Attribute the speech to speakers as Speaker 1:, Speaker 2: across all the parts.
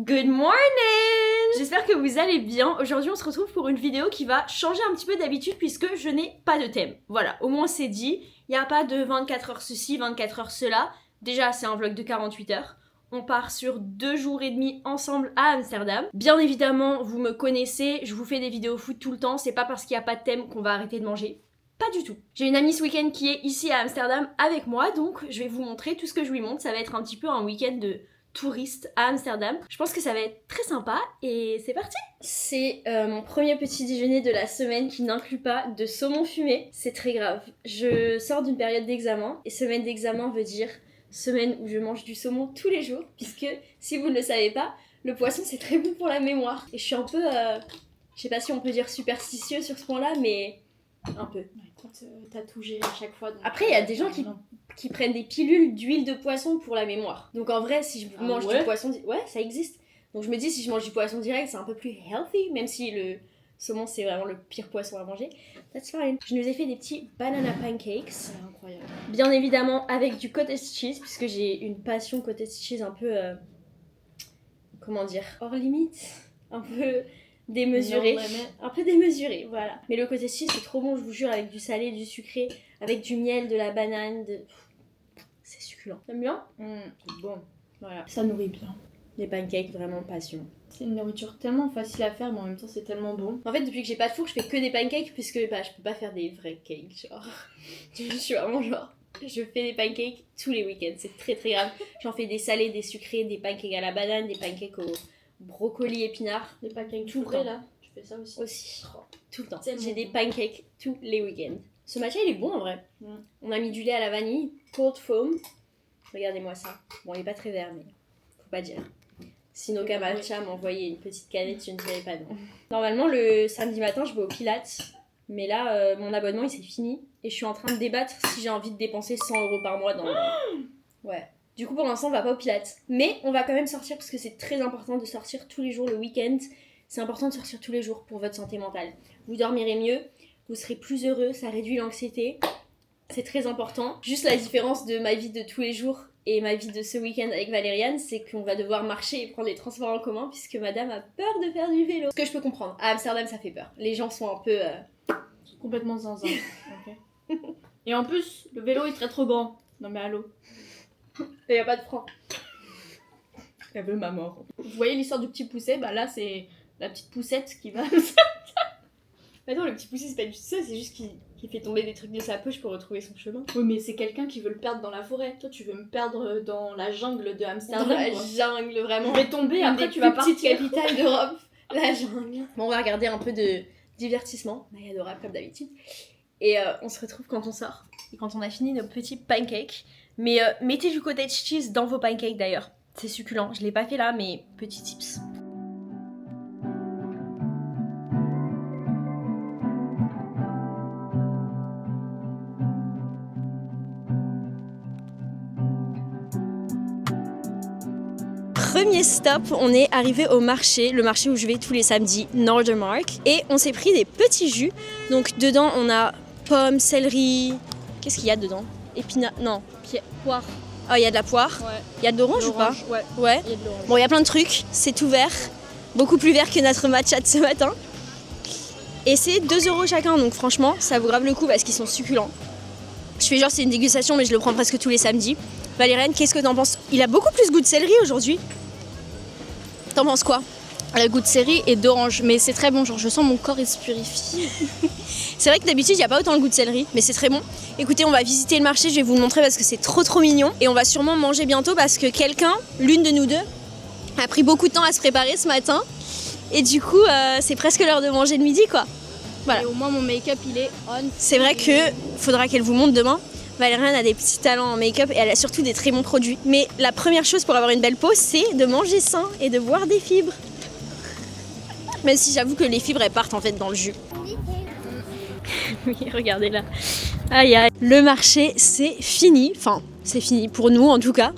Speaker 1: Good morning! J'espère que vous allez bien. Aujourd'hui on se retrouve pour une vidéo qui va changer un petit peu d'habitude puisque je n'ai pas de thème. Voilà, au moins c'est dit. Il n'y a pas de 24 heures ceci, 24 heures cela. Déjà c'est un vlog de 48 heures. On part sur 2 jours et demi ensemble à Amsterdam. Bien évidemment, vous me connaissez, je vous fais des vidéos food tout le temps. C'est pas parce qu'il n'y a pas de thème qu'on va arrêter de manger. Pas du tout. J'ai une amie ce week-end qui est ici à Amsterdam avec moi, donc je vais vous montrer tout ce que je lui montre. Ça va être un petit peu un week-end de touriste à Amsterdam. Je pense que ça va être très sympa et c'est parti. C'est mon premier petit déjeuner de la semaine qui n'inclut pas de saumon fumé. C'est très grave. Je sors d'une période d'examen et semaine d'examen veut dire semaine où je mange du saumon tous les jours, puisque si vous ne le savez pas, le poisson c'est très bon pour la mémoire. Et je suis un peu, je sais pas si on peut dire superstitieux sur ce point-là, mais un peu.
Speaker 2: Écoute, t'as tout géré à chaque fois. Donc
Speaker 1: après, il y a des gens qui prennent des pilules d'huile de poisson pour la mémoire. Donc en vrai, si je mange du poisson... Ouais, ça existe. Donc je me dis, si je mange du poisson direct, c'est un peu plus healthy, même si le saumon, c'est vraiment le pire poisson à manger. That's fine. Je nous ai fait des petits banana pancakes.
Speaker 2: C'est incroyable.
Speaker 1: Bien évidemment, avec du cottage cheese, puisque j'ai une passion cottage cheese un peu... comment dire, hors limite. Un peu... démesuré, un peu démesuré, voilà. Mais le cottage cheese c'est trop bon, je vous jure, avec du salé, du sucré, avec du miel, de la banane, c'est succulent. T'aimes bien?
Speaker 2: C'est bon.
Speaker 1: Voilà.
Speaker 2: Ça nourrit bien.
Speaker 1: Les pancakes, vraiment passion.
Speaker 2: C'est une nourriture tellement facile à faire, mais en même temps c'est tellement bon.
Speaker 1: En fait, depuis que j'ai pas de four, je fais que des pancakes, puisque je peux pas faire des vrais cakes, genre. Je suis vraiment genre... Je fais des pancakes tous les week-ends, c'est très très grave. J'en fais des salés, des sucrés, des pancakes à la banane, des pancakes au brocoli épinards.
Speaker 2: Les pancakes
Speaker 1: tout
Speaker 2: fourrés
Speaker 1: le temps.
Speaker 2: Là, tu fais ça aussi.
Speaker 1: Aussi, tout le temps.
Speaker 2: Tellement
Speaker 1: J'ai des
Speaker 2: bon.
Speaker 1: pancakes tous les week-ends. Ce matcha il est bon en vrai.
Speaker 2: Mm.
Speaker 1: On a mis du lait à la vanille, cold foam. Regardez-moi ça. Bon, il est pas très vert, mais faut pas dire. Si Noka Matcha m'envoyait une petite canette, je ne dirais pas non. Normalement, le samedi matin, je vais au Pilates. Mais là, mon abonnement, il s'est fini. Et je suis en train de débattre si j'ai envie de dépenser 100 € par mois dans le... Ouais. Du coup, pour l'instant, on va pas au Pilates. Mais on va quand même sortir parce que c'est très important de sortir tous les jours le week-end. C'est important de sortir tous les jours pour votre santé mentale. Vous dormirez mieux, vous serez plus heureux, ça réduit l'anxiété. C'est très important. Juste la différence de ma vie de tous les jours et ma vie de ce week-end avec Valériane, c'est qu'on va devoir marcher et prendre les transports en commun puisque madame a peur de faire du vélo. Ce que je peux comprendre. À Amsterdam, ça fait peur. Les gens sont un peu...
Speaker 2: Complètement zinzin. Ok. Et en plus, le vélo est très trop grand. Non mais allô.
Speaker 1: Il y a pas de frein.
Speaker 2: Elle veut ma mort. Vous voyez l'histoire du petit pousset? Bah là, c'est la petite poussette qui va...
Speaker 1: Attends, le petit pousset, c'est pas du tout ça, c'est juste qu'il fait tomber des trucs de sa poche pour retrouver son chemin.
Speaker 2: Oui, mais c'est quelqu'un qui veut le perdre dans la forêt. Toi, tu veux me perdre dans la jungle de Amsterdam.
Speaker 1: Dans la
Speaker 2: quoi.
Speaker 1: jungle, vraiment.
Speaker 2: Je vais tomber,
Speaker 1: Une
Speaker 2: après
Speaker 1: des
Speaker 2: tu vas
Speaker 1: plus petites
Speaker 2: partir.
Speaker 1: capitales d'Europe. La jungle. Bon, on va regarder un peu de divertissement. Maya adorable comme d'habitude. Et on se retrouve quand on sort. Et quand on a fini nos petits pancakes. Mais mettez du cottage cheese dans vos pancakes d'ailleurs. C'est succulent. Je l'ai pas fait là, mais petit tips. Premier stop, on est arrivé au marché, le marché où je vais tous les samedis, Nordermark. Et on s'est pris des petits jus. Donc dedans, on a pommes, céleri... Qu'est-ce qu'il y a dedans? Épinards... Non, poire. Oh, il y a de la poire.
Speaker 2: Ouais.
Speaker 1: Il y a de l'orange ou pas?
Speaker 2: Ouais.
Speaker 1: Ouais.
Speaker 2: Il y a de l'orange.
Speaker 1: Bon, il y a plein de trucs. C'est tout vert. Beaucoup plus vert que notre matcha de ce matin. Et c'est 2 € chacun. Donc franchement, ça vaut grave le coup parce qu'ils sont succulents. Je fais genre c'est une dégustation, mais je le prends presque tous les samedis. Valériane, qu'est-ce que t'en penses? Il a beaucoup plus goût de céleri aujourd'hui. T'en penses quoi?
Speaker 2: Le goût de céleri et d'orange, mais c'est très bon, genre je sens mon corps il se purifie.
Speaker 1: C'est vrai que d'habitude il n'y a pas autant le goût de céleri, mais c'est très bon. Écoutez, on va visiter le marché, je vais vous le montrer parce que c'est trop mignon. Et on va sûrement manger bientôt parce que quelqu'un, l'une de nous deux, a pris beaucoup de temps à se préparer ce matin. Et du coup, c'est presque l'heure de manger le midi quoi. Voilà.
Speaker 2: Et au moins mon make-up il est on.
Speaker 1: C'est vrai que faudra qu'elle vous montre demain. Valériane a des petits talents en make-up et elle a surtout des très bons produits. Mais la première chose pour avoir une belle peau, c'est de manger sain et de boire des fibres. Même si j'avoue que les fibres, elles partent en fait dans le jus. Oui, regardez là. Aïe aïe. Le marché, c'est fini. Enfin, c'est fini pour nous en tout cas.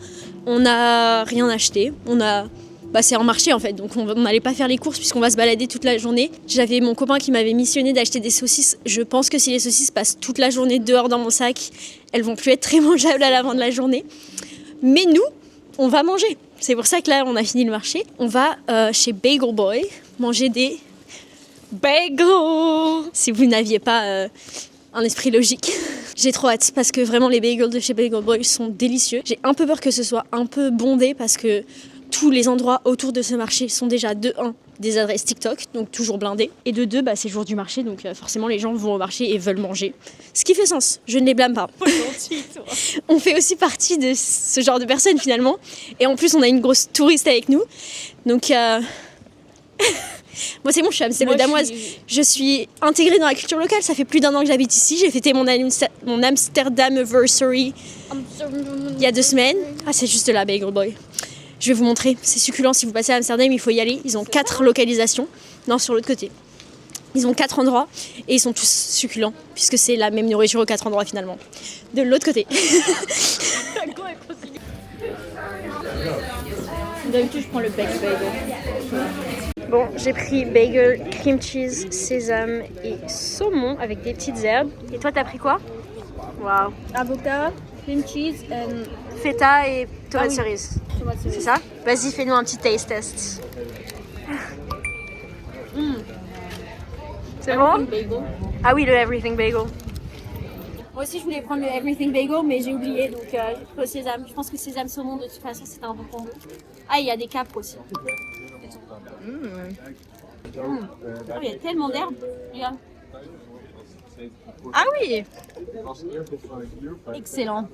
Speaker 1: On n'a rien acheté. C'est un marché en fait, donc on n'allait pas faire les courses puisqu'on va se balader toute la journée. J'avais mon copain qui m'avait missionné d'acheter des saucisses. Je pense que si les saucisses passent toute la journée dehors dans mon sac, elles vont plus être très mangeables à la fin de la journée. Mais nous, on va manger. C'est pour ça que là, on a fini le marché. On va chez Bagel Boy manger des bagels. Si vous n'aviez pas un esprit logique. J'ai trop hâte parce que vraiment les bagels de chez Bagel Boy sont délicieux. J'ai un peu peur que ce soit un peu bondé parce que tous les endroits autour de ce marché sont déjà de 1 des adresses TikTok, donc toujours blindés. Et de 2, c'est le jour du marché, donc forcément les gens vont au marché et veulent manger. Ce qui fait sens, je ne les blâme pas. On fait aussi partie de ce genre de personnes finalement. Et en plus on a une grosse touriste avec nous. Donc moi c'est bon, je suis amstérodamoise. Je suis intégrée dans la culture locale, ça fait plus d'1 an que j'habite ici. J'ai fêté mon Amsterdam anniversary il y a 2 semaines. Ah c'est juste là, Bagel Boy. Je vais vous montrer, c'est succulent, si vous passez à Amsterdam, il faut y aller. Ils ont 4 localisations, non sur l'autre côté. Ils ont 4 endroits et ils sont tous succulents, puisque c'est la même nourriture aux 4 endroits finalement. De l'autre côté.
Speaker 2: D'habitude, je prends le bagel.
Speaker 1: Bon, j'ai pris bagel, cream cheese, sésame et saumon avec des petites herbes. Et toi, t'as pris quoi? Waouh.
Speaker 2: Avocat, cream cheese et
Speaker 1: Feta et tomate cerise. C'est ça? Vas-y, fais-nous un petit taste test. C'est bon?
Speaker 2: bagel.
Speaker 1: Ah oui, le everything bagel.
Speaker 2: Moi aussi, je voulais prendre le everything bagel, mais j'ai oublié, donc j'ai pris le sésame. Je pense que sésame saumon, de toute façon, c'est un bon combo. Ah, il y a des capres aussi. Oh, il y a tellement d'herbes. Regarde.
Speaker 1: Ah oui!
Speaker 2: Excellent.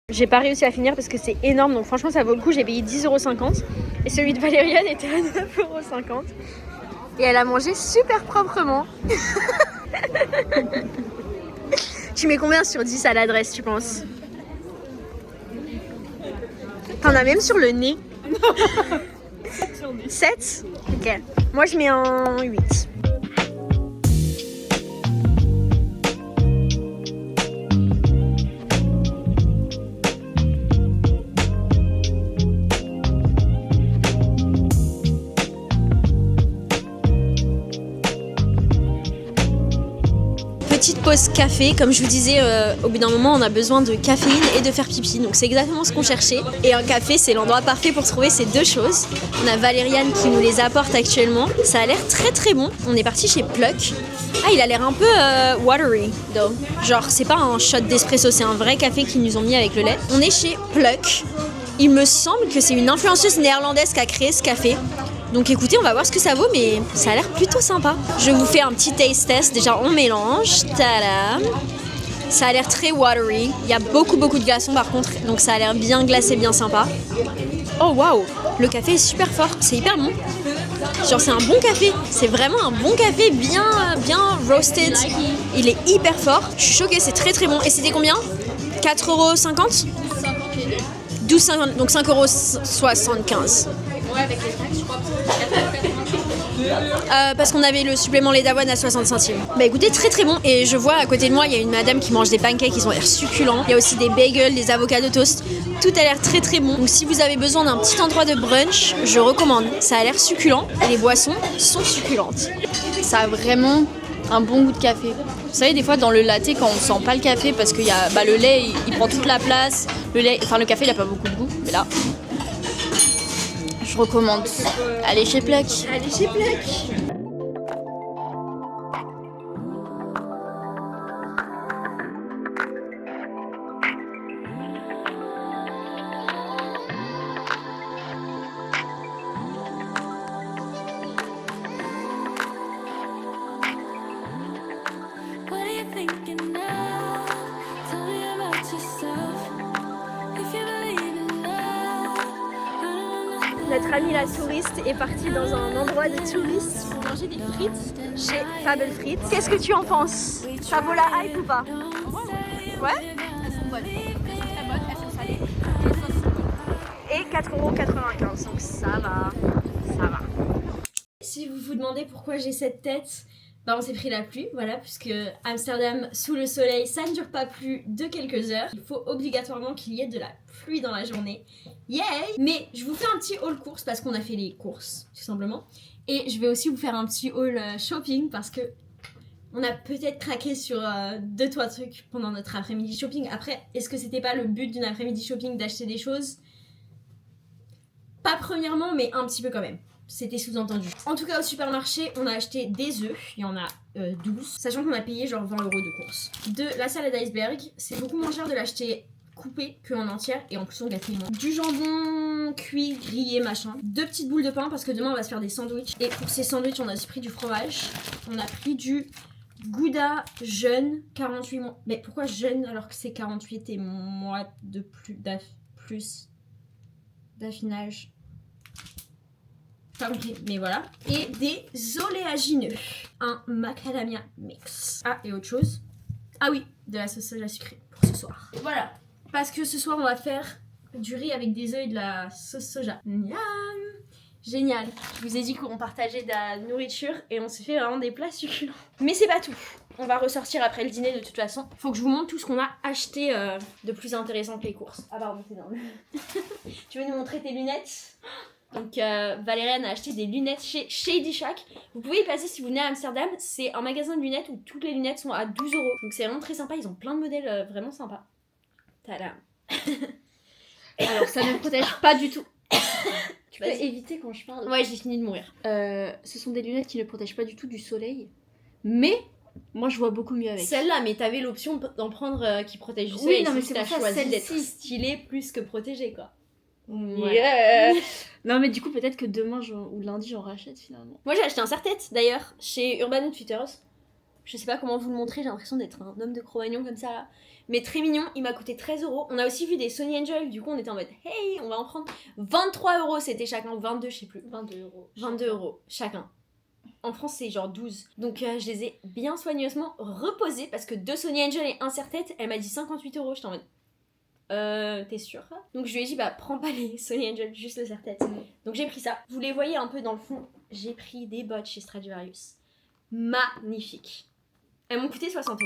Speaker 1: J'ai pas réussi à finir parce que c'est énorme, donc franchement ça vaut le coup. J'ai payé 10,50 € et celui de Valériane était à 9,50 €. Et elle a mangé super proprement. Tu mets combien sur 10 à l'adresse, tu penses? T'en as même sur le nez. 7? Ok. Moi je mets un 8. Petite pause café, comme je vous disais, au bout d'un moment on a besoin de caféine et de faire pipi, donc c'est exactement ce qu'on cherchait. Et un café c'est l'endroit parfait pour trouver ces deux choses. On a Valériane qui nous les apporte actuellement, ça a l'air très très bon. On est parti chez Pluck. Ah, il a l'air un peu watery though. Genre c'est pas un shot d'espresso, c'est un vrai café qu'ils nous ont mis avec le lait. On est chez Pluck. Il me semble que c'est une influenceuse néerlandaise qui a créé ce café. Donc écoutez, on va voir ce que ça vaut, mais ça a l'air plutôt sympa. Je vous fais un petit taste test. Déjà, on mélange. Tada! Ça a l'air très watery. Il y a beaucoup de glaçons par contre, donc ça a l'air bien glacé, bien sympa. Oh waouh! Le café est super fort, c'est hyper bon. Genre c'est un bon café, c'est vraiment un bon café bien roasted. Il est hyper fort. Je suis choquée, c'est très très bon. Et c'était combien? 4,50 €? 12,50, donc 5,75 €.
Speaker 2: Ouais, avec les taxes, je crois.
Speaker 1: Parce qu'on avait le supplément lait d'avoine à 60 centimes. Bah écoutez, très très bon. Et je vois à côté de moi, il y a une madame qui mange des pancakes, ils ont l'air succulents. Il y a aussi des bagels, des avocats de toast. Tout a l'air très très bon. Donc si vous avez besoin d'un petit endroit de brunch, je recommande. Ça a l'air succulent et les boissons sont succulentes.
Speaker 2: Ça a vraiment un bon goût de café. Vous savez, des fois dans le latte, quand on sent pas le café, parce que le lait il prend toute la place. Le café il a pas beaucoup de goût, mais là. Je recommande. Allez chez Pluck.
Speaker 1: Allez chez Pluck. Notre amie la touriste est partie dans un endroit de touristes pour manger des frites chez Fable Frites. Qu'est-ce que tu en penses? Ça vaut la hype ou pas? Ouais.
Speaker 2: Elles sont bonnes. Elles sont très bonnes, elles sont salées.
Speaker 1: Et 4,95 €, donc ça va. Si vous vous demandez pourquoi j'ai cette tête, on s'est pris la pluie, voilà, puisque Amsterdam, sous le soleil, ça ne dure pas plus de quelques heures. Il faut obligatoirement qu'il y ait de la pluie dans la journée. Yay! Mais je vous fais un petit haul course parce qu'on a fait les courses, tout simplement. Et je vais aussi vous faire un petit haul shopping parce que on a peut-être craqué sur 2-3 trucs pendant notre après-midi shopping. Après, est-ce que c'était pas le but d'une après-midi shopping d'acheter des choses? Pas premièrement, mais un petit peu quand même. C'était sous-entendu. En tout cas, au supermarché, on a acheté des œufs. Il y en a 12. Sachant qu'on a payé genre 20 € de course. De la salade iceberg. C'est beaucoup moins cher de l'acheter coupé qu'en entière. Et en plus, on gâte moins. Du jambon cuit, grillé, machin. 2 petites boules de pain parce que demain, on va se faire des sandwichs. Et pour ces sandwichs, on a aussi pris du fromage. On a pris du Gouda jeune, 48 mois. Mais pourquoi jeune alors que c'est 48 et mois de plus d'affinage? Pas compris, mais voilà. Et des oléagineux. Un macadamia mix. Ah, et autre chose. Ah oui, de la sauce soja sucrée pour ce soir. Voilà. Parce que ce soir, on va faire du riz avec des œufs et de la sauce soja. Miam. Génial. Je vous ai dit qu'on partageait de la nourriture et on se fait vraiment des plats succulents. Mais c'est pas tout. On va ressortir après le dîner de toute façon. Faut que je vous montre tout ce qu'on a acheté de plus intéressant que les courses. Ah pardon, c'est énorme. Tu veux nous montrer tes lunettes? Donc Valériane a acheté des lunettes chez Shady Shack. Vous pouvez y passer si vous venez à Amsterdam. C'est un magasin de lunettes où toutes les lunettes sont à 12 €. Donc c'est vraiment très sympa. Ils ont plein de modèles vraiment sympas. Tada.
Speaker 2: Alors ça ne protège pas du tout. Tu peux
Speaker 1: Vas-y.
Speaker 2: éviter quand je parle.
Speaker 1: Ouais, j'ai fini de mourir.
Speaker 2: Ce sont des lunettes qui ne protègent pas du tout du soleil. Mais moi je vois beaucoup mieux avec.
Speaker 1: Celle-là, mais t'avais l'option d'en prendre qui protège du soleil.
Speaker 2: Oui, non, mais
Speaker 1: si
Speaker 2: c'est
Speaker 1: t'as
Speaker 2: pour ça,
Speaker 1: choisi d'être
Speaker 2: celle-ci.
Speaker 1: stylée plus que protégée, quoi.
Speaker 2: Yeah. Non mais du coup peut-être que demain ou lundi j'en rachète finalement.
Speaker 1: Moi j'ai acheté un serre-tête d'ailleurs chez Urban Outfitters. Je sais pas comment vous le montrer, j'ai l'impression d'être un homme de Cro-Magnon comme ça là. Mais très mignon, il m'a coûté 13 €. On a aussi vu des Sony Angel, du coup on était en mode hey, on va en prendre 23 € c'était chacun, 22 je sais plus.
Speaker 2: 22 €.
Speaker 1: 22 € chacun. En France c'est genre 12. Donc je les ai bien soigneusement reposés parce que 2 Sony Angel et un serre-tête, elle m'a dit 58 €. J'étais en mode t'es sûre? Donc je lui ai dit bah prends pas les Sony Angel, juste le serre-tête. Donc j'ai pris ça. Vous les voyez un peu dans le fond. J'ai pris des bottes chez Stradivarius. Magnifiques. Elles m'ont coûté 60 €.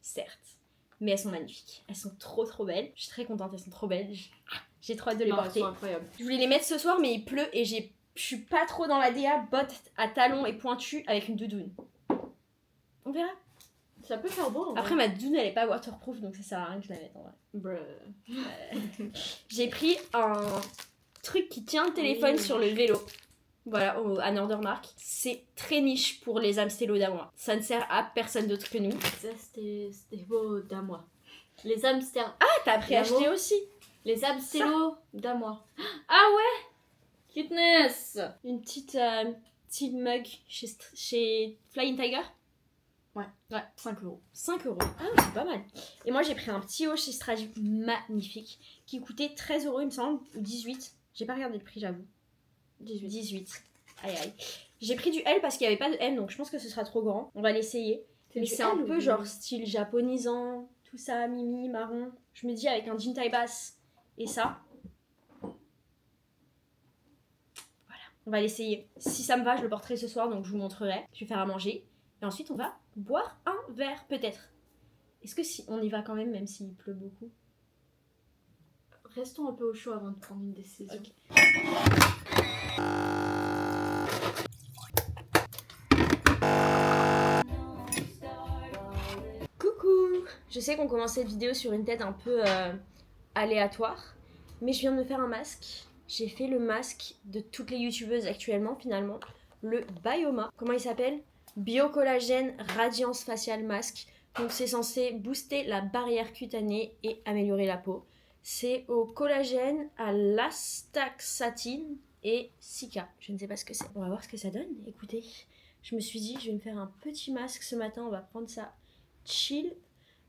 Speaker 1: Certes. Mais elles sont magnifiques. Elles sont trop belles. Je suis très contente, elles sont trop belles. J'ai trop hâte de les porter.
Speaker 2: Incroyable.
Speaker 1: Je voulais les mettre ce soir mais il pleut et je suis pas trop dans la DA bottes à talons et pointues avec une doudoune. On verra.
Speaker 2: Ça peut faire beau.
Speaker 1: Après ma doudoune elle est pas waterproof donc ça sert à rien que je la mette en vrai. J'ai pris un truc qui tient le téléphone sur le vélo. Voilà, à Nordermark. C'est très niche pour les amstellos d'amour. Ça ne sert à personne d'autre que nous.
Speaker 2: Ça c'était beau d'amour. Les hamsters.
Speaker 1: Ah, t'as appris à acheter aussi.
Speaker 2: Les hamstellos d'amour. Ah ouais. Cuteness.
Speaker 1: Une petite mug chez Flying Tiger.
Speaker 2: Ouais, 5 €.
Speaker 1: 5 €. Ah, c'est pas mal. Et moi, j'ai pris un petit haut chez Stradi magnifique qui coûtait 13 € il me semble, ou 18. J'ai pas regardé le prix, j'avoue. 18. Aïe aïe. J'ai pris du L parce qu'il n'y avait pas de M, donc je pense que ce sera trop grand. On va l'essayer. Mais c'est un peu genre style japonisant, tout ça, mimi, marron. Je me dis avec un jean taille basse et ça. Voilà, on va l'essayer. Si ça me va, je le porterai ce soir, donc je vous montrerai. Je vais faire à manger. Et ensuite, on va boire un verre, peut-être. Est-ce que si on y va quand même s'il pleut beaucoup?
Speaker 2: Restons un peu au chaud avant de prendre une décision.
Speaker 1: Okay. Coucou! Je sais qu'on commence cette vidéo sur une tête un peu aléatoire, mais je viens de me faire un masque. J'ai fait le masque de toutes les youtubeuses actuellement, finalement. Le Bioma. Comment il s'appelle? Biocollagène Radiance Facial Mask. Donc c'est censé booster la barrière cutanée et améliorer la peau. C'est au collagène, à l'astaxathine et Sika. Je ne sais pas ce que c'est. On va voir ce que ça donne. Écoutez, je me suis dit, je vais me faire un petit masque ce matin. On va prendre ça chill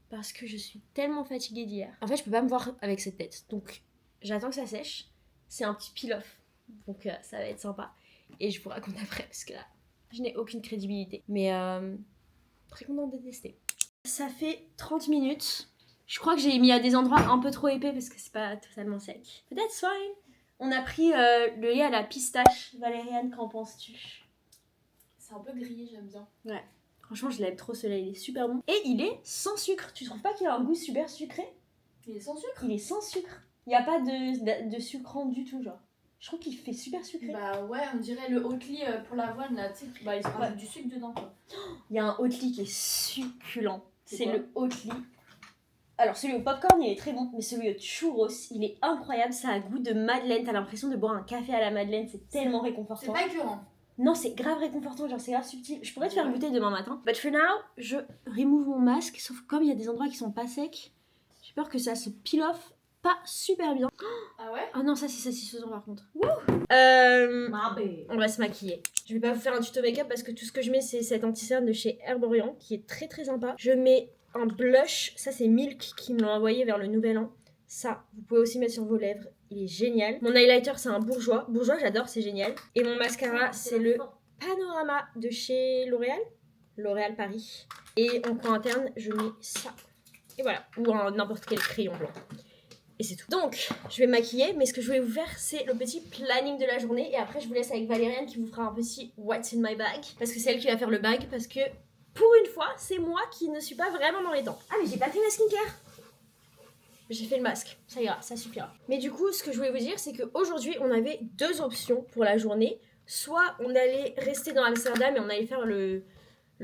Speaker 1: parce que je suis tellement fatiguée d'hier. En fait, je peux pas me voir avec cette tête. Donc, j'attends que ça sèche. C'est un petit peel-off. Donc, ça va être sympa. Et je vous raconte après parce que là, je n'ai aucune crédibilité. Mais très contente de tester. Ça fait 30 minutes. Je crois que j'ai mis à des endroits un peu trop épais parce que c'est pas totalement sec. Peut-être fine. On a pris le lait à la pistache. Valériane, qu'en penses-tu?
Speaker 2: C'est un peu grillé, j'aime bien.
Speaker 1: Ouais. Franchement, je l'aime trop ce lait, il est super bon. Et il est sans sucre. Tu trouves pas qu'il a un goût super sucré?
Speaker 2: Il est sans sucre?
Speaker 1: Il est sans sucre. Il n'y a pas de sucrant du tout, genre. Je trouve qu'il fait super sucré.
Speaker 2: Bah ouais, on dirait le Oatly pour l'avoine là, tu sais. Bah il se rajoute du sucre dedans quoi.
Speaker 1: Il y a un Oatly qui est succulent. C'est
Speaker 2: quoi
Speaker 1: le Oatly Alors celui au popcorn il est très bon, mais celui au churros il est incroyable, ça a un goût de madeleine, t'as l'impression de boire un café à la madeleine, c'est tellement réconfortant.
Speaker 3: C'est pas écœurant.
Speaker 1: Non, c'est grave réconfortant, genre c'est grave subtil. Je pourrais te faire goûter demain matin. But for now, je remove mon masque, sauf que comme il y a des endroits qui sont pas secs, j'ai peur que ça se peel off pas super bien.
Speaker 3: Ah ouais?
Speaker 1: Oh non, ça c'est satisfaisant par contre. On va se maquiller. Je vais pas vous faire un tuto make-up parce que tout ce que je mets c'est cet anti-cerne de chez Herborian qui est très très sympa. Je mets un blush, ça c'est Milk qui me l'a envoyé vers le nouvel an. Ça, vous pouvez aussi mettre sur vos lèvres, il est génial. Mon highlighter c'est un Bourjois. Bourjois j'adore, c'est génial. Et mon mascara c'est le Panorama de chez L'Oréal Paris. Et en coin interne je mets ça. Et voilà, ou n'importe quel crayon blanc. Et c'est tout. Donc, je vais me maquiller, mais ce que je voulais vous faire, c'est le petit planning de la journée. Et après, je vous laisse avec Valériane qui vous fera un petit What's in my bag. Parce que c'est elle qui va faire le bag. Parce que, pour une fois, c'est moi qui ne suis pas vraiment dans les temps. Ah, mais j'ai pas fait ma skincare. J'ai fait le masque. Ça ira, ça suffira. Mais du coup, ce que je voulais vous dire, c'est qu'aujourd'hui, on avait deux options pour la journée. Soit on allait rester dans Amsterdam et on allait faire le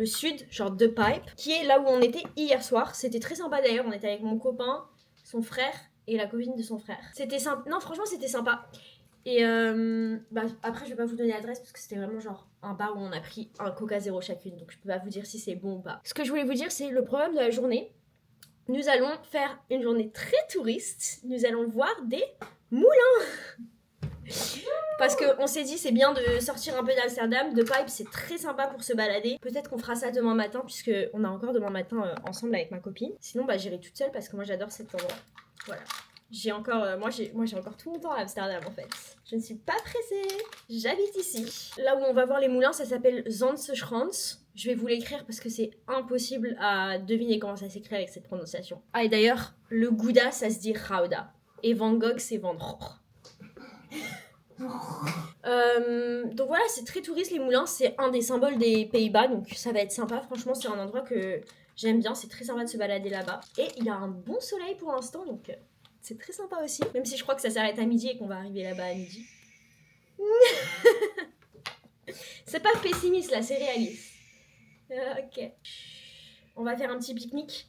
Speaker 1: sud, genre de Pipe, qui est là où on était hier soir. C'était très sympa d'ailleurs. On était avec mon copain, son frère et la copine de son frère. C'était sympa. Non, franchement, c'était sympa. Et après, je vais pas vous donner l'adresse parce que c'était vraiment genre un bar où on a pris un Coca Zéro chacune. Donc, je peux pas vous dire si c'est bon ou pas. Ce que je voulais vous dire, c'est le programme de la journée. Nous allons faire une journée très touriste. Nous allons voir des moulins. Parce qu'on s'est dit c'est bien de sortir un peu d'Amsterdam, de Pipe c'est très sympa pour se balader. Peut-être qu'on fera ça demain matin puisque on a encore demain matin ensemble avec ma copine. Sinon j'irai toute seule parce que moi j'adore cet endroit. Voilà. J'ai encore, moi j'ai encore tout mon temps à Amsterdam en fait. Je ne suis pas pressée, j'habite ici. Là où on va voir les moulins, ça s'appelle Zandsschrans. Je vais vous l'écrire parce que c'est impossible à deviner comment ça s'écrit avec cette prononciation. Ah et d'ailleurs, le Gouda ça se dit Gouda. Et Van Gogh c'est Van Gogh. Donc voilà, c'est très touriste les moulins, c'est un des symboles des Pays-Bas, donc ça va être sympa. Franchement, c'est un endroit que j'aime bien, c'est très sympa de se balader là-bas. Et il y a un bon soleil pour l'instant, donc c'est très sympa aussi. Même si je crois que ça s'arrête à midi et qu'on va arriver là-bas à midi. C'est pas pessimiste là, c'est réaliste. Ok. On va faire un petit pique-nique,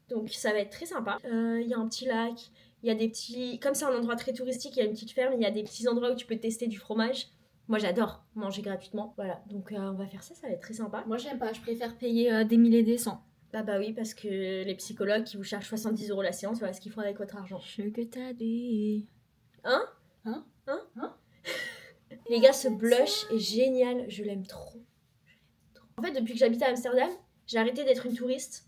Speaker 1: donc ça va être très sympa. Il y a un petit lac. Il y a des petits... Comme c'est un endroit très touristique, il y a une petite ferme, il y a des petits endroits où tu peux tester du fromage. Moi, j'adore manger gratuitement. Voilà, donc on va faire ça, ça va être très sympa.
Speaker 3: Moi, j'aime pas, je préfère payer des milliers des cents.
Speaker 1: Bah oui, parce que les psychologues qui vous chargent 70 € la séance, voilà ce qu'ils font avec votre argent.
Speaker 3: Je que t'as dit.
Speaker 1: Hein. Les gars, ce blush est génial, je l'aime trop. En fait, depuis que j'habite à Amsterdam, j'ai arrêté d'être une touriste.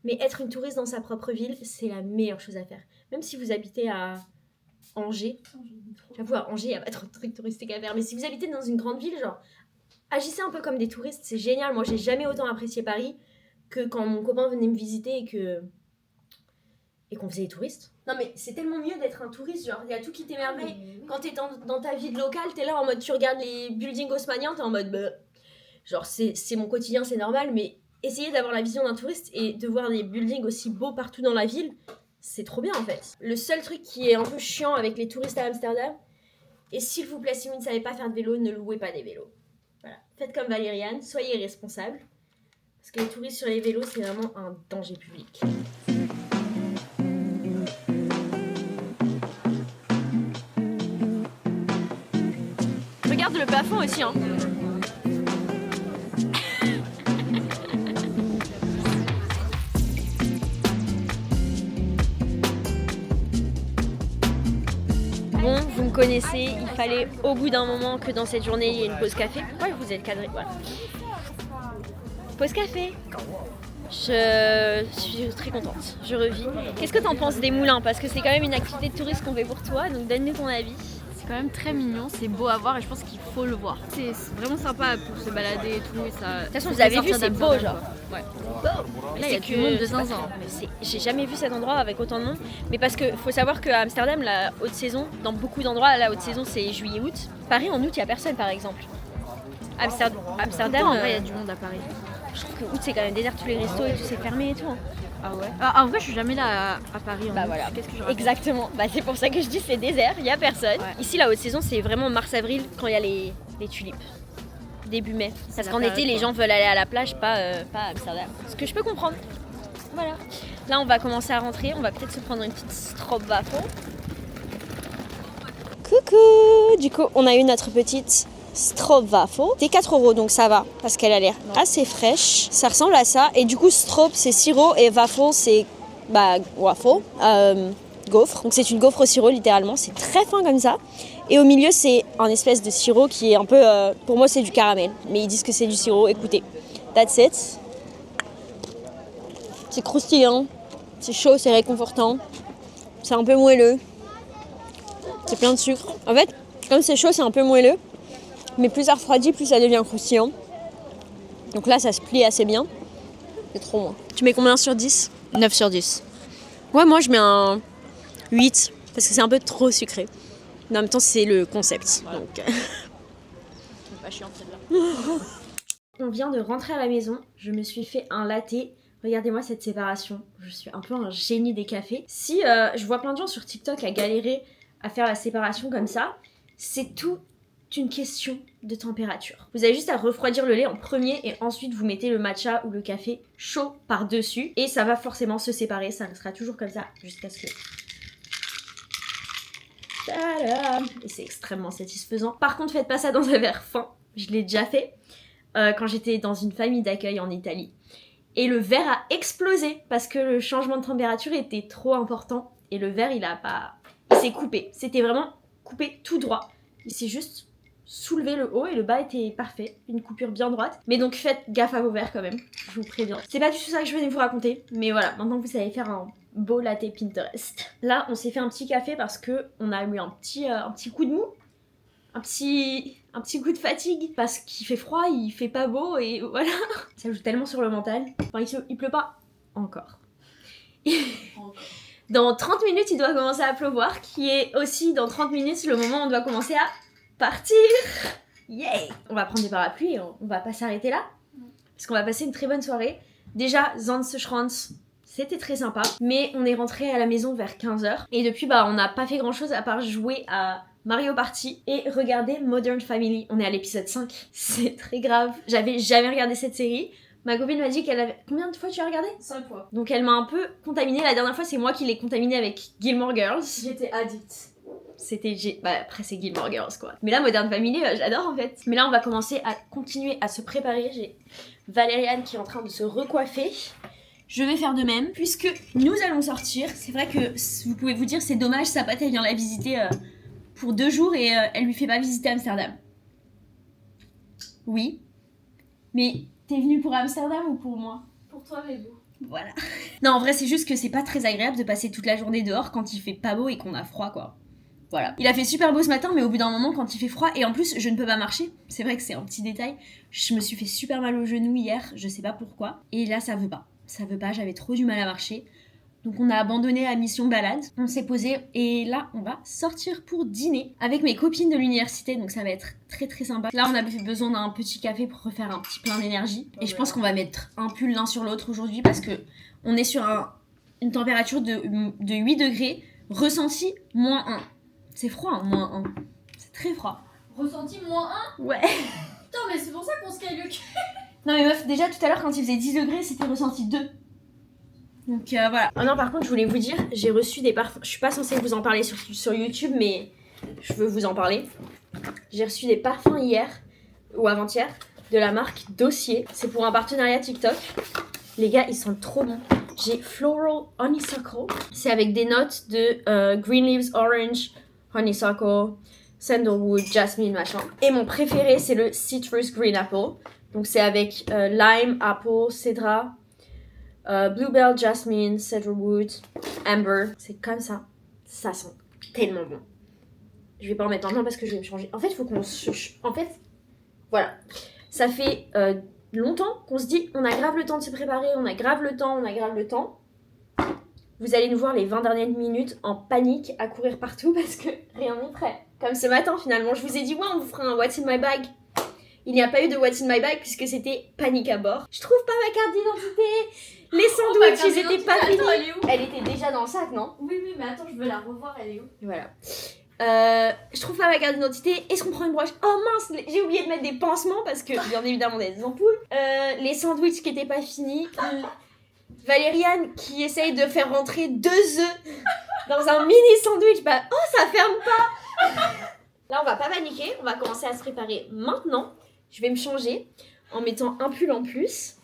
Speaker 1: Mais être une touriste dans sa propre ville, c'est la meilleure chose à faire. Même si vous habitez à Angers. J'avoue, à Angers, il n'y a pas trop de trucs touristiques à faire. Mais si vous habitez dans une grande ville, genre, agissez un peu comme des touristes, c'est génial. Moi, j'ai jamais autant apprécié Paris que quand mon copain venait me visiter et qu'on faisait des touristes. Non, mais c'est tellement mieux d'être un touriste. Genre, il y a tout qui t'émerveille. Quand t'es dans ta ville locale, t'es là en mode, tu regardes les buildings haussmanniens, t'es en mode, bah, genre, c'est mon quotidien, c'est normal, mais essayez d'avoir la vision d'un touriste et de voir des buildings aussi beaux partout dans la ville, c'est trop bien en fait. Le seul truc qui est un peu chiant avec les touristes à Amsterdam, et s'il vous plaît, si vous ne savez pas faire de vélo, ne louez pas des vélos. Voilà. Faites comme Valériane, soyez responsables. Parce que les touristes sur les vélos, c'est vraiment un danger public. Regarde le plafond aussi, hein. Bon, vous me connaissez, il fallait au bout d'un moment que dans cette journée il y ait une pause café. Pourquoi vous êtes cadré? Voilà. Pause café. Je suis très contente, je revis. Qu'est-ce que t'en penses des moulins? Parce que c'est quand même une activité de touriste qu'on fait pour toi, donc donne-nous ton avis.
Speaker 2: C'est quand même très mignon, c'est beau à voir et je pense qu'il faut le voir. C'est vraiment sympa pour se balader et tout. Et ça,
Speaker 1: de toute façon, vous avez vu, c'est beau genre.
Speaker 2: Ouais.
Speaker 1: Beau.
Speaker 2: Là, il y a du monde de zinzin.
Speaker 1: J'ai jamais vu cet endroit avec autant de monde. Mais parce que faut savoir qu'à Amsterdam, la haute saison, dans beaucoup d'endroits, la haute saison c'est juillet-août. Paris en août, il n'y a personne par exemple. Amsterdam,
Speaker 2: en vrai, il y a du monde à Paris.
Speaker 1: Je trouve que août c'est quand même désert, tous les restos et tout, c'est fermé et tout. Hein.
Speaker 2: Ah ouais. En vrai, je suis jamais là à Paris.
Speaker 1: Bah voilà.
Speaker 2: Qu'est-ce que je raconte?
Speaker 1: Exactement. Bah c'est pour ça que je dis c'est désert, il y a personne. Ouais. Ici la haute saison c'est vraiment mars-avril quand il y a les tulipes. Début mai. Parce qu'en été les gens veulent aller à la plage, pas à Amsterdam. Ce que je peux comprendre. Voilà. Là, on va commencer à rentrer. On va peut-être se prendre une petite stroopwafel. Coucou! Du coup, on a eu notre petite stroopwafel. C'était 4 €, donc ça va, parce qu'elle a l'air assez fraîche. Ça ressemble à ça. Et du coup, stroop, c'est sirop, et waffle, c'est waffle, gaufre. Donc c'est une gaufre au sirop, littéralement. C'est très fin comme ça. Et au milieu, c'est un espèce de sirop qui est un peu... pour moi, c'est du caramel. Mais ils disent que c'est du sirop. Écoutez, that's it. C'est croustillant. C'est chaud, c'est réconfortant. C'est un peu moelleux. C'est plein de sucre. En fait, comme c'est chaud, c'est un peu moelleux. Mais plus ça refroidit, plus ça devient croustillant. Donc là, ça se plie assez bien. C'est trop bon. Tu mets combien sur 10 ?
Speaker 2: 9 sur 10.
Speaker 1: Ouais, moi, je mets un 8. Parce que c'est un peu trop sucré. Mais en même temps, c'est le concept. Voilà. Donc...
Speaker 2: pas chiant celle-là.
Speaker 1: On vient de rentrer à la maison. Je me suis fait un latte. Regardez-moi cette séparation. Je suis un peu un génie des cafés. Si je vois plein de gens sur TikTok à galérer à faire la séparation comme ça, c'est toute une question de température. Vous avez juste à refroidir le lait en premier et ensuite vous mettez le matcha ou le café chaud par-dessus et ça va forcément se séparer. Ça restera toujours comme ça jusqu'à ce que... Tadam ! Et c'est extrêmement satisfaisant. Par contre, faites pas ça dans un verre fin. Je l'ai déjà fait quand j'étais dans une famille d'accueil en Italie. Et le verre a explosé parce que le changement de température était trop important. Et le verre, il s'est coupé. C'était vraiment coupé tout droit. Il s'est juste soulevé le haut et le bas était parfait. Une coupure bien droite. Mais donc faites gaffe à vos verres quand même. Je vous préviens. C'est pas du tout ça que je venais vous raconter. Mais voilà, maintenant vous savez faire un beau latte Pinterest. Là, on s'est fait un petit café parce que on a eu un petit coup de mou. Un petit coup de fatigue parce qu'il fait froid, il fait pas beau et voilà. Ça joue tellement sur le mental. Enfin, il pleut pas encore. Dans 30 minutes, il doit commencer à pleuvoir, qui est aussi dans 30 minutes le moment où on doit commencer à partir. Yay! On va prendre des parapluies et on va pas s'arrêter là. Parce qu'on va passer une très bonne soirée. Déjà, Zandsschranz, c'était très sympa. Mais on est rentré à la maison vers 15h. Et depuis, on n'a pas fait grand chose à part jouer à Mario Party et regarder Modern Family. On est à l'épisode 5. C'est très grave. J'avais jamais regardé cette série. Ma copine m'a dit qu'elle avait... Combien de fois tu as regardé ?
Speaker 3: 5 fois.
Speaker 1: Donc elle m'a un peu contaminée. La dernière fois, c'est moi qui l'ai contaminée avec Gilmore Girls.
Speaker 3: J'étais addict.
Speaker 1: Après c'est Gilmore Girls quoi. Mais là, Modern Family, j'adore en fait. Mais là, on va commencer à continuer à se préparer. J'ai Valériane qui est en train de se recoiffer. Je vais faire de même. Puisque nous allons sortir. C'est vrai que vous pouvez vous dire, c'est dommage, sa pote, elle vient la visiter pour 2 jours et elle lui fait pas visiter Amsterdam. Oui. Mais... T'es venue pour Amsterdam ou pour moi ?
Speaker 3: Pour toi, mais bon.
Speaker 1: Voilà. Non, en vrai, c'est juste que c'est pas très agréable de passer toute la journée dehors quand il fait pas beau et qu'on a froid, quoi. Voilà. Il a fait super beau ce matin, mais au bout d'un moment, quand il fait froid, et en plus, je ne peux pas marcher. C'est vrai que c'est un petit détail. Je me suis fait super mal au genou hier, je sais pas pourquoi. Et là, ça veut pas. Ça veut pas, j'avais trop du mal à marcher. Donc on a abandonné à mission balade, on s'est posé et là on va sortir pour dîner avec mes copines de l'université, donc ça va être très très sympa. Là on avait besoin d'un petit café pour refaire un petit plein d'énergie et je pense qu'on va mettre un pull l'un sur l'autre aujourd'hui parce que on est sur une température de 8 degrés, ressenti -1. C'est froid, hein, -1. C'est très froid.
Speaker 3: Ressenti -1 ?
Speaker 1: Ouais.
Speaker 3: Putain, mais c'est pour ça qu'on se caille le cul.
Speaker 1: Non mais meuf, déjà tout à l'heure quand il faisait 10 degrés, c'était ressenti 2. Donc voilà. Oh non, par contre, je voulais vous dire, j'ai reçu des parfums. Je suis pas censée vous en parler sur YouTube, mais je veux vous en parler. J'ai reçu des parfums hier, ou avant-hier, de la marque Dossier. C'est pour un partenariat TikTok. Les gars, ils sentent trop bons. J'ai Floral Honeysuckle. C'est avec des notes de Green Leaves Orange, Honeysuckle, Sandalwood, Jasmine, machin. Et mon préféré, c'est le Citrus Green Apple. Donc c'est avec Lime, Apple, Cedra... Bluebell, Jasmine, Cedarwood, Amber, c'est comme ça. Ça sent tellement bon. Je vais pas en mettre maintenant parce que je vais me changer. En fait, il faut qu'on se... En fait, voilà. Ça fait longtemps qu'on se dit, on a grave le temps de se préparer, on a grave le temps. Vous allez nous voir les 20 dernières minutes en panique à courir partout parce que rien n'est prêt. Comme ce matin finalement, je vous ai dit, ouais, on vous fera un What's in my bag. Il n'y a pas eu de What's in my bag puisque c'était panique à bord. Je trouve pas ma carte d'identité. Les sandwichs, ils étaient pas finis.
Speaker 3: Attends, elle est où ?
Speaker 1: Elle était déjà dans le sac, non ?
Speaker 3: Oui, mais attends, je veux la revoir, elle est où ?
Speaker 1: Voilà. Je trouve pas ma carte d'identité. Est-ce qu'on prend une broche ? Oh mince, j'ai oublié de mettre des pansements parce que bien évidemment des ampoules. Les sandwichs qui étaient pas finis. Valériane qui essaye de faire rentrer 2 œufs dans un mini sandwich. Bah, oh, ça ferme pas. Là, on va pas paniquer. On va commencer à se préparer maintenant. Je vais me changer en mettant un pull en plus.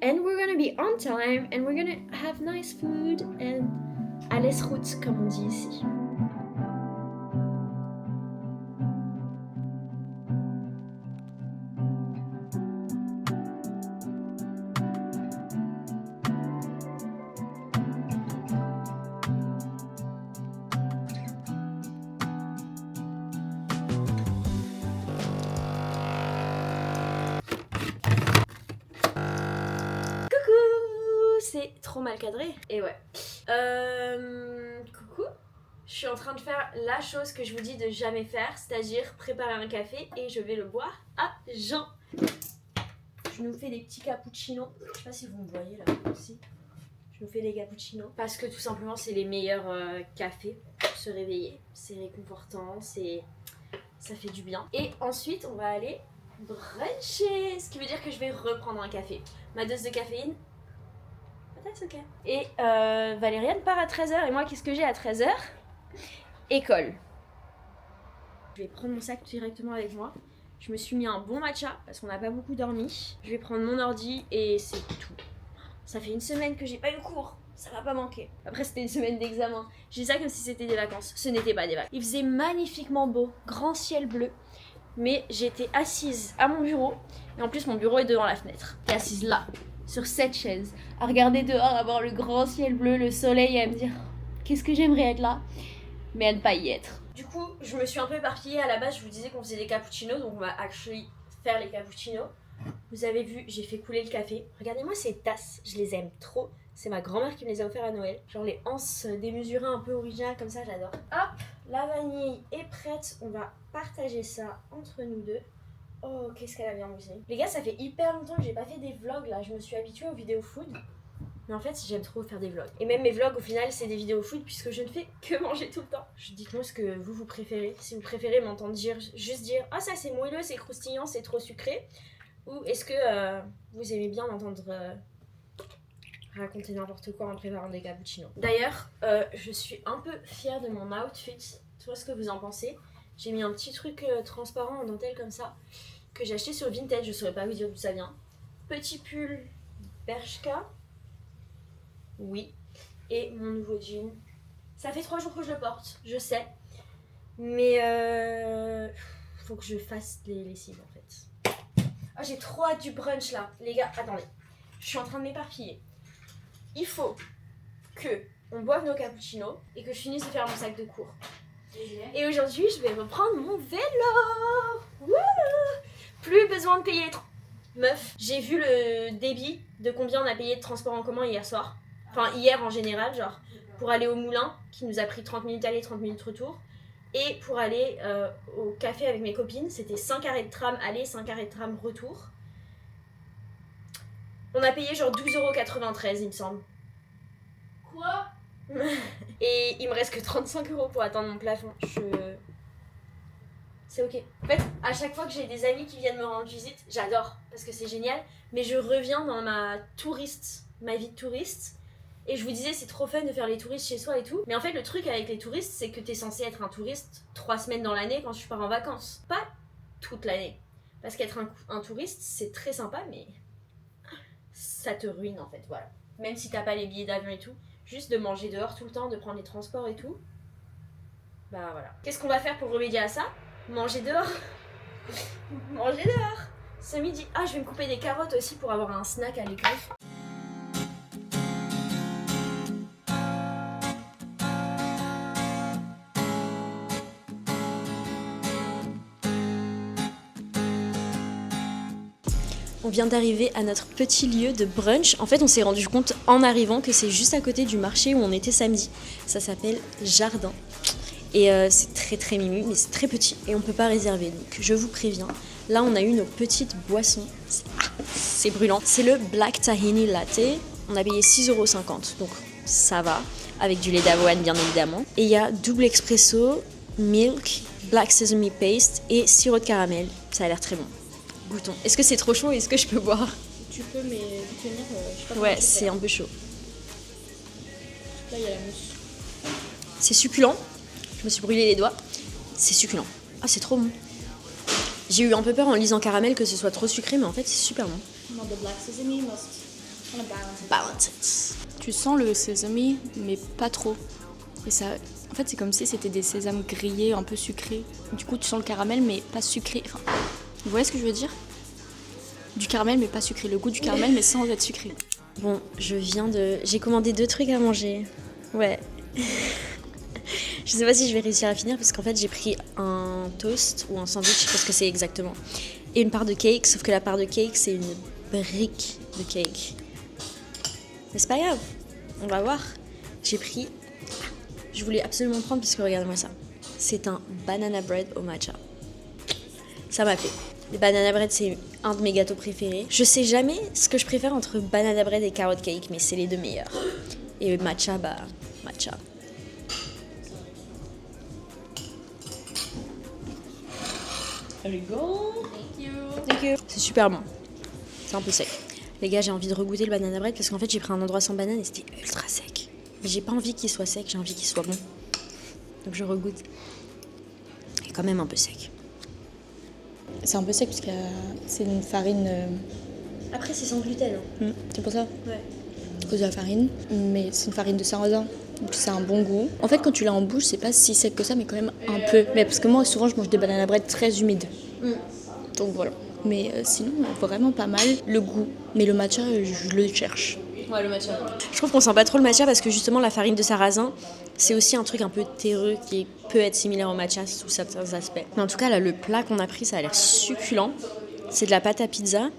Speaker 1: And we're gonna be on time. And we're gonna have nice food. And à l'es-route, comme on dit ici. C'est trop mal cadré. Et ouais. Coucou. Je suis en train de faire la chose que je vous dis de jamais faire, c'est-à-dire préparer un café et je vais le boire à jeun. Je nous fais des petits cappuccinos. Je sais pas si vous me voyez là aussi. Je nous fais des cappuccinos parce que tout simplement c'est les meilleurs cafés pour se réveiller. C'est réconfortant, ça fait du bien. Et ensuite on va aller bruncher, ce qui veut dire que je vais reprendre un café. Ma dose de caféine. That's okay. Et Valériane part à 13h et moi qu'est-ce que j'ai à 13h? École. Je vais prendre mon sac directement avec moi. Je me suis mis un bon matcha parce qu'on n'a pas beaucoup dormi. Je vais prendre mon ordi et c'est tout. Ça fait une semaine que j'ai pas eu cours. Ça va pas manquer. Après c'était une semaine d'examen. J'ai dit ça comme si c'était des vacances. Ce n'était pas des vacances. Il faisait magnifiquement beau. Grand ciel bleu. Mais j'étais assise à mon bureau. Et en plus mon bureau est devant la fenêtre. J'étais assise là. Sur cette chaise, à regarder dehors, à voir le grand ciel bleu, le soleil, et à me dire qu'est-ce que j'aimerais être là, mais à ne pas y être. Du coup, je me suis un peu éparpillée. À la base, je vous disais qu'on faisait des cappuccinos, donc on va actually faire les cappuccinos. Vous avez vu, j'ai fait couler le café. Regardez-moi ces tasses, je les aime trop. C'est ma grand-mère qui me les a offertes à Noël. Genre les anses démesurées un peu originales comme ça, j'adore. Hop, la vanille est prête. On va partager ça entre nous deux. Oh, qu'est-ce qu'elle a bien bougé. Les gars, ça fait hyper longtemps que j'ai pas fait des vlogs là. Je me suis habituée aux vidéos food. Mais en fait, j'aime trop faire des vlogs. Et même mes vlogs, au final, c'est des vidéos food puisque je ne fais que manger tout le temps. Dites-moi ce que vous préférez. Si vous préférez m'entendre juste dire ah, ça c'est moelleux, c'est croustillant, c'est trop sucré. Ou est-ce que vous aimez bien m'entendre raconter n'importe quoi en préparant des cappuccinos. D'ailleurs, je suis un peu fière de mon outfit. Tu vois ce que vous en pensez? J'ai mis un petit truc transparent en dentelle comme ça, que j'ai acheté sur Vinted, je saurais pas vous dire d'où ça vient. Petit pull Bershka, oui, et mon nouveau jean. Ça fait 3 jours que je le porte, je sais, mais faut que je fasse les lessives en fait. Oh, j'ai trop hâte du brunch là, les gars, attendez, je suis en train de m'éparpiller. Il faut que on boive nos cappuccinos et que je finisse de faire mon sac de cours. Et aujourd'hui, je vais reprendre mon vélo. Wouh! Plus besoin de payer Meuf, j'ai vu le débit de combien on a payé de transport en commun hier soir. Enfin, hier en général, genre, pour aller au moulin, qui nous a pris 30 minutes aller, 30 minutes retour. Et pour aller au café avec mes copines, c'était 5 arrêts de tram aller, 5 arrêts de tram retour. On a payé genre 12,93 €, il me semble.
Speaker 3: Quoi?
Speaker 1: Et il me reste que 35 € pour atteindre mon plafond. C'est ok. En fait, à chaque fois que j'ai des amis qui viennent me rendre visite, j'adore parce que c'est génial. Mais je reviens dans ma vie de touriste. Et je vous disais, c'est trop fun de faire les touristes chez soi et tout. Mais en fait, le truc avec les touristes, c'est que t'es censé être un touriste 3 semaines dans l'année quand tu pars en vacances. Pas toute l'année. Parce qu'être un touriste, c'est très sympa, mais ça te ruine en fait, voilà. Même si t'as pas les billets d'avion et tout. Juste de manger dehors tout le temps, de prendre les transports et tout. Bah voilà. Qu'est-ce qu'on va faire pour remédier à ça? Manger dehors. Manger dehors. Ce midi. Ah, je vais me couper des carottes aussi pour avoir un snack à l'école. On vient d'arriver à notre petit lieu de brunch. En fait, on s'est rendu compte en arrivant que c'est juste à côté du marché où on était samedi. Ça s'appelle Jardin. Et c'est très très mimi, mais c'est très petit et on peut pas réserver. Donc je vous préviens. Là, on a eu nos petites boissons. C'est brûlant. C'est le Black Tahini Latte. On a payé 6,50 €. Donc ça va. Avec du lait d'avoine, bien évidemment. Et il y a double espresso, milk, black sesame paste et sirop de caramel. Ça a l'air très bon. Goûtons. Est-ce que c'est trop chaud? Est-ce que je peux boire?
Speaker 2: Tu peux, mais tenir, je sais pas.
Speaker 1: Ouais, c'est un peu chaud.
Speaker 2: Là, il y a la mousse.
Speaker 1: C'est succulent. Je me suis brûlé les doigts. C'est succulent. Ah, c'est trop bon. J'ai eu un peu peur en lisant caramel que ce soit trop sucré, mais en fait, c'est super bon.
Speaker 2: Non, the black sesame must kind of balance it.
Speaker 1: Balance it.
Speaker 2: Tu sens le sesame, mais pas trop. Et ça, en fait, c'est comme si c'était des sésames grillés, un peu sucrés. Du coup, tu sens le caramel, mais pas sucré. Enfin, vous voyez ce que je veux dire? Du caramel, mais pas sucré. Le goût du caramel, mais sans être sucré.
Speaker 1: Bon, j'ai commandé 2 trucs à manger. Ouais. Je sais pas si je vais réussir à finir parce qu'en fait j'ai pris un toast ou un sandwich, je sais pas ce que c'est exactement, et une part de cake, sauf que la part de cake c'est une brique de cake. Mais c'est pas grave, on va voir. Je voulais absolument prendre parce que regardez-moi ça. C'est un banana bread au matcha. Ça m'a fait. Les banana bread c'est un de mes gâteaux préférés. Je sais jamais ce que je préfère entre banana bread et carrot cake, mais c'est les 2 meilleurs. Et matcha, bah matcha.
Speaker 3: There you go.
Speaker 1: Thank you. C'est super bon. C'est un peu sec. Les gars, j'ai envie de regoûter le banana bread parce qu'en fait, j'ai pris un endroit sans banane et c'était ultra sec. Mais j'ai pas envie qu'il soit sec, j'ai envie qu'il soit bon. Donc je regoute. Il est quand même un peu sec.
Speaker 2: C'est un peu sec parce que c'est une farine.
Speaker 1: Après, c'est sans gluten. Hein.
Speaker 2: C'est pour ça.
Speaker 1: Ouais.
Speaker 2: À cause de la farine. Mais c'est une farine de sarrasin. Donc c'est un bon goût. En fait, quand tu l'as en bouche, c'est pas si sec que ça, mais quand même un peu. Mais parce que moi, souvent, je mange des banana bread très humides. Donc voilà. Mais sinon, vraiment pas mal. Le goût. Mais le matcha, je le cherche.
Speaker 1: Ouais, le matcha. Je trouve qu'on sent pas trop le matcha parce que justement, la farine de sarrasin, c'est aussi un truc un peu terreux qui peut être similaire au matcha sous certains aspects. Mais en tout cas, là, le plat qu'on a pris, ça a l'air succulent. C'est de la pâte à pizza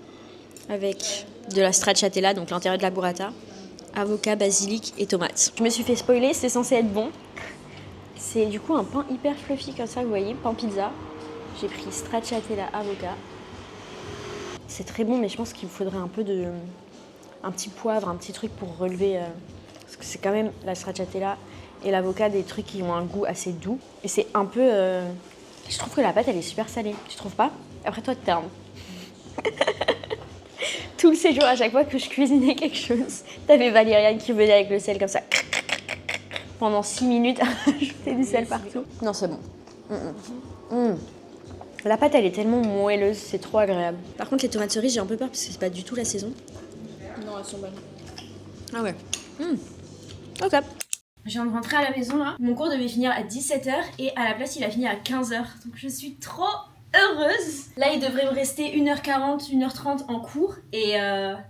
Speaker 1: avec de la stracciatella, donc l'intérieur de la burrata, avocat, basilic et tomates. Je me suis fait spoiler, c'est censé être bon. C'est du coup un pain hyper fluffy comme ça, vous voyez, pain pizza. J'ai pris stracciatella, avocat. C'est très bon, mais je pense qu'il me faudrait un petit poivre, un petit truc pour relever. Parce que c'est quand même la stracciatella et l'avocat, des trucs qui ont un goût assez doux. Et c'est un peu... Je trouve que la pâte, elle est super salée. Tu trouves pas? Après toi, t'es un... Tout le séjour, à chaque fois que je cuisinais quelque chose, t'avais Valériane qui venait avec le sel comme ça. Pendant 6 minutes à ajouter du sel partout. Non, c'est bon. La pâte, elle est tellement moelleuse, c'est trop agréable. Par contre, les tomates cerises, j'ai un peu peur parce que c'est pas du tout la saison.
Speaker 2: Non, elles sont bonnes.
Speaker 1: Ah ouais. Ok. Je viens de rentrer à la maison là. Mon cours devait finir à 17h et à la place, il a fini à 15h. Donc je suis trop heureuse. Là, il devrait me rester 1h40, 1h30 en cours et I'm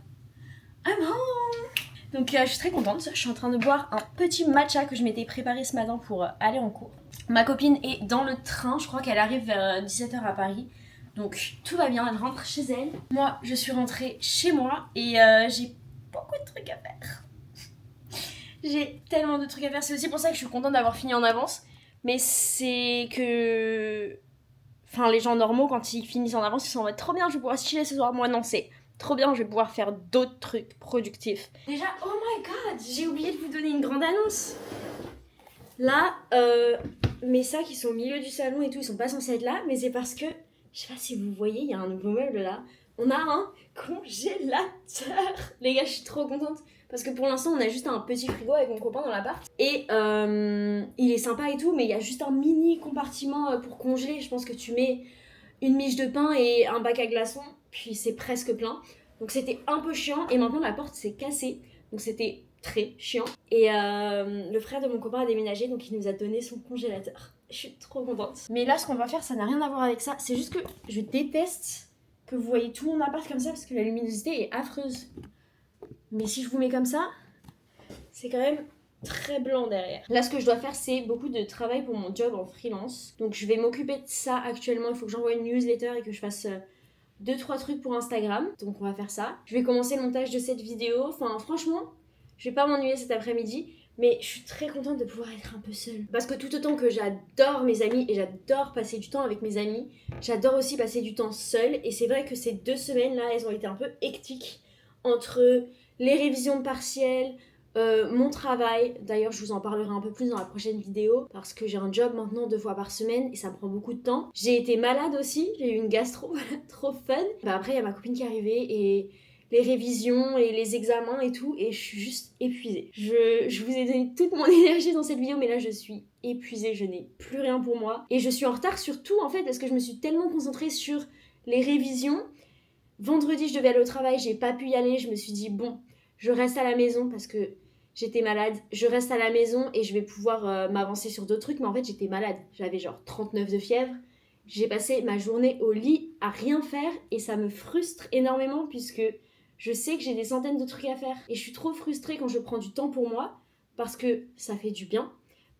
Speaker 1: home. Donc je suis très contente. Je suis en train de boire un petit matcha que je m'étais préparé ce matin pour aller en cours. Ma copine est dans le train, je crois qu'elle arrive vers 17h à Paris. Donc tout va bien, elle rentre chez elle. Moi, je suis rentrée chez moi et j'ai beaucoup de trucs à faire. J'ai tellement de trucs à faire. C'est aussi pour ça que je suis contente d'avoir fini en avance. Mais c'est que... Enfin, les gens normaux, quand ils finissent en avance, ils sont en mode trop bien, je vais pouvoir chiller ce soir. Moi, non, c'est trop bien, je vais pouvoir faire d'autres trucs productifs. Déjà, oh my god, j'ai oublié de vous donner une grande annonce. Là, mes sacs, ils sont au milieu du salon et tout, ils sont pas censés être là, mais c'est parce que, je sais pas si vous voyez, il y a un nouveau meuble là. On a un congélateur. Les gars, je suis trop contente. Parce que pour l'instant, on a juste un petit frigo avec mon copain dans l'appart. Et il est sympa et tout, mais il y a juste un mini compartiment pour congeler. Je pense que tu mets une miche de pain et un bac à glaçons, puis c'est presque plein. Donc c'était un peu chiant. Et maintenant, la porte s'est cassée. Donc c'était très chiant. Et le frère de mon copain a déménagé, donc il nous a donné son congélateur. Je suis trop contente. Mais là, ce qu'on va faire, ça n'a rien à voir avec ça. C'est juste que je déteste que vous voyez tout mon appart comme ça, parce que la luminosité est affreuse. Mais si je vous mets comme ça, c'est quand même très blanc derrière. Là, ce que je dois faire, c'est beaucoup de travail pour mon job en freelance. Donc, je vais m'occuper de ça actuellement. Il faut que j'envoie une newsletter et que je fasse 2-3 trucs pour Instagram. Donc, on va faire ça. Je vais commencer le montage de cette vidéo. Enfin, franchement, je vais pas m'ennuyer cet après-midi. Mais je suis très contente de pouvoir être un peu seule. Parce que tout autant que j'adore mes amis et j'adore passer du temps avec mes amis, j'adore aussi passer du temps seule. Et c'est vrai que ces 2 semaines-là, elles ont été un peu hectiques entre les révisions de partiels, mon travail. D'ailleurs, je vous en parlerai un peu plus dans la prochaine vidéo parce que j'ai un job maintenant 2 fois par semaine et ça me prend beaucoup de temps. J'ai été malade aussi, j'ai eu une gastro, trop fun. Bah après, il y a ma copine qui est arrivée et les révisions et les examens et tout, et je suis juste épuisée. Je vous ai donné toute mon énergie dans cette vidéo, mais là je suis épuisée, je n'ai plus rien pour moi. Et je suis en retard sur tout en fait, parce que je me suis tellement concentrée sur les révisions. Vendredi, je devais aller au travail, j'ai pas pu y aller, je me suis dit bon, je reste à la maison parce que j'étais malade, je reste à la maison et je vais pouvoir m'avancer sur d'autres trucs, mais en fait j'étais malade, j'avais genre 39 de fièvre. J'ai passé ma journée au lit à rien faire et ça me frustre énormément puisque je sais que j'ai des centaines de trucs à faire. Et je suis trop frustrée quand je prends du temps pour moi parce que ça fait du bien.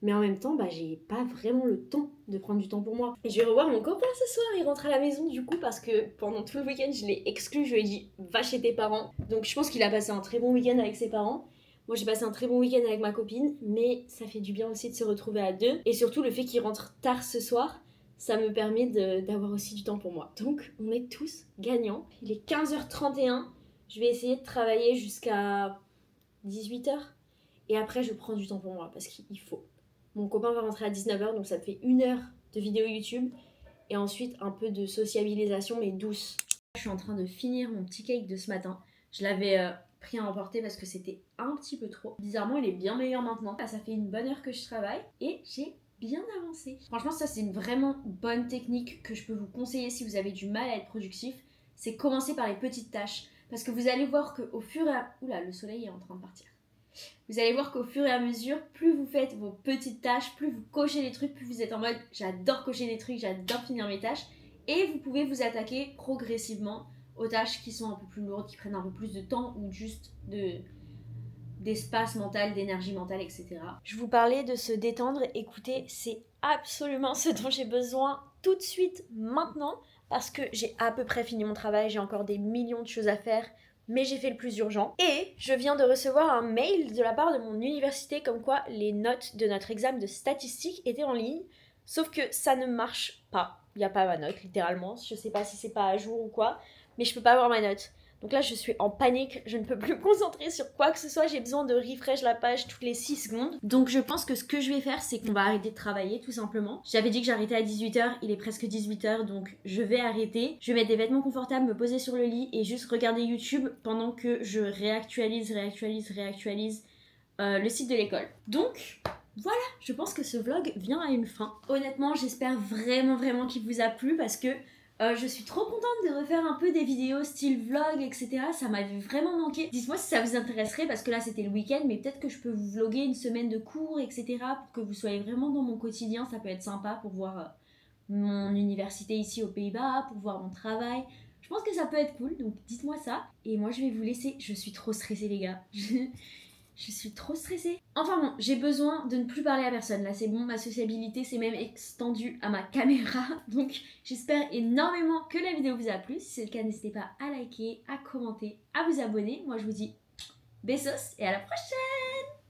Speaker 1: Mais en même temps, j'ai pas vraiment le temps de prendre du temps pour moi. Et je vais revoir mon copain ce soir, il rentre à la maison du coup parce que pendant tout le week-end je l'ai exclu, je lui ai dit va chez tes parents. Donc je pense qu'il a passé un très bon week-end avec ses parents. Moi j'ai passé un très bon week-end avec ma copine, mais ça fait du bien aussi de se retrouver à deux. Et surtout le fait qu'il rentre tard ce soir, ça me permet d'avoir aussi du temps pour moi. Donc on est tous gagnants. Il est 15h31, je vais essayer de travailler jusqu'à 18h. Et après je prends du temps pour moi parce qu'il faut. Mon copain va rentrer à 19h, donc ça te fait 1 heure de vidéo YouTube. Et ensuite un peu de sociabilisation mais douce. Je suis en train de finir mon petit cake de ce matin. Je l'avais pris à emporter parce que c'était un petit peu trop. Bizarrement il est bien meilleur maintenant. Ça fait une bonne heure que je travaille et j'ai bien avancé. Franchement ça c'est une vraiment bonne technique que je peux vous conseiller si vous avez du mal à être productif. C'est commencer par les petites tâches. Parce que vous allez voir qu'au fur et à... Oula, le soleil est en train de partir. Vous allez voir qu'au fur et à mesure, plus vous faites vos petites tâches, plus vous cochez les trucs, plus vous êtes en mode j'adore cocher des trucs, j'adore finir mes tâches. Et vous pouvez vous attaquer progressivement aux tâches qui sont un peu plus lourdes, qui prennent un peu plus de temps ou juste d'espace mental, d'énergie mentale, etc. Je vous parlais de se détendre. Écoutez, c'est absolument ce dont j'ai besoin tout de suite, maintenant, parce que j'ai à peu près fini mon travail, j'ai encore des millions de choses à faire, mais j'ai fait le plus urgent. Et je viens de recevoir un mail de la part de mon université comme quoi les notes de notre examen de statistique étaient en ligne, sauf que ça ne marche pas. Il n'y a pas ma note, littéralement. Je sais pas si c'est pas à jour ou quoi, mais je peux pas avoir ma note. Donc là, je suis en panique, je ne peux plus me concentrer sur quoi que ce soit, j'ai besoin de refresh la page toutes les 6 secondes. Donc je pense que ce que je vais faire, c'est qu'on va arrêter de travailler, tout simplement. J'avais dit que j'arrêtais à 18h, il est presque 18h, donc je vais arrêter. Je vais mettre des vêtements confortables, me poser sur le lit et juste regarder YouTube pendant que je réactualise le site de l'école. Donc... voilà, je pense que ce vlog vient à une fin. Honnêtement, j'espère vraiment qu'il vous a plu parce que je suis trop contente de refaire un peu des vidéos style vlog, etc. Ça m'avait vraiment manqué. Dites-moi si ça vous intéresserait parce que là c'était le week-end, mais peut-être que je peux vous vlogger une semaine de cours, etc. pour que vous soyez vraiment dans mon quotidien. Ça peut être sympa pour voir mon université ici aux Pays-Bas, pour voir mon travail. Je pense que ça peut être cool, donc dites-moi ça. Et moi je vais vous laisser. Je suis trop stressée les gars. Je suis trop stressée. Enfin bon, j'ai besoin de ne plus parler à personne. Là c'est bon, ma sociabilité s'est même extendue à ma caméra. Donc j'espère énormément que la vidéo vous a plu. Si c'est le cas, n'hésitez pas à liker, à commenter, à vous abonner. Moi je vous dis besos et à la prochaine.